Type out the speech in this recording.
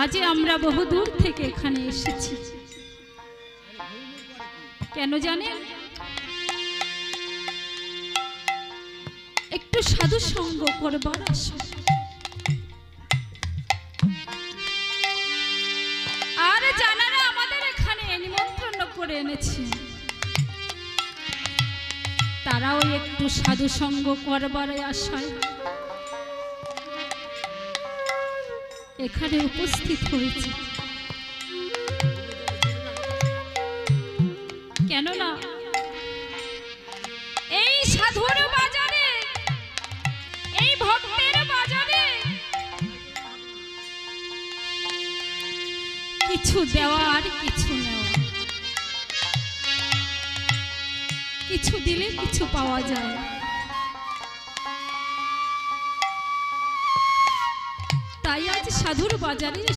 আজ আমরা বহু দূর থেকে এখানে এসেছি। কেন জানেন? একটু সাধু সঙ্গ করবার আশা। আর জানারা আমাদের এখানে নিমন্ত্রণ করে এনেছে, তারাও একটু সাধু সঙ্গ করবার আশায় এখানে উপস্থিত হয়েছে। কেননা এই সাধুর বাজারে, এই ভক্তের বাজারে কিছু দেওয়া আর কিছু নেওয়া, কিছু দিলে কিছু পাওয়া যায়। তাই আজ সাধুর বাজারে